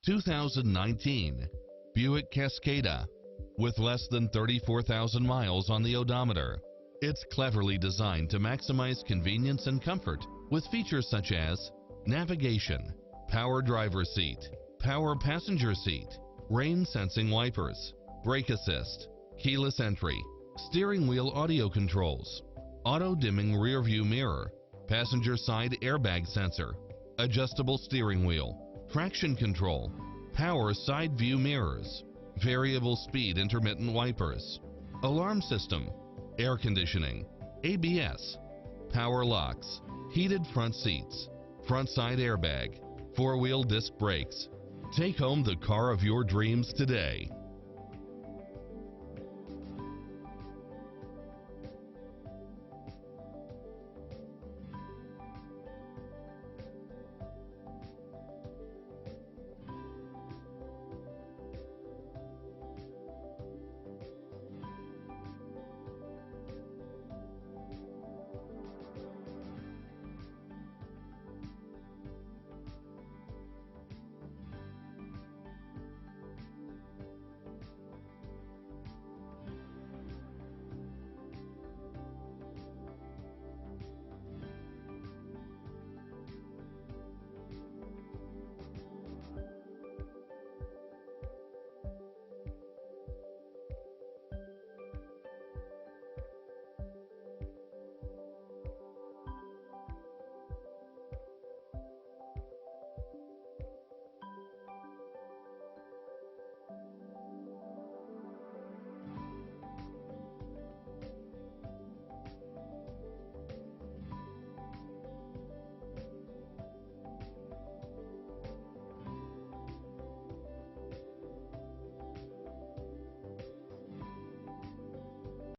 2019 Buick Cascada. With less than 34,000 miles on the odometer, it's cleverly designed to maximize convenience and comfort with features such as navigation, power driver's seat, power passenger seat, rain sensing wipers, brake assist, keyless entry, steering wheel audio controls, auto dimming rear view mirror, passenger side airbag sensor, adjustable steering wheel, traction control, power side view mirrors, variable speed intermittent wipers, alarm system, air conditioning, ABS, power locks, heated front seats, front side airbag, four-wheel disc brakes. Take home the car of your dreams today.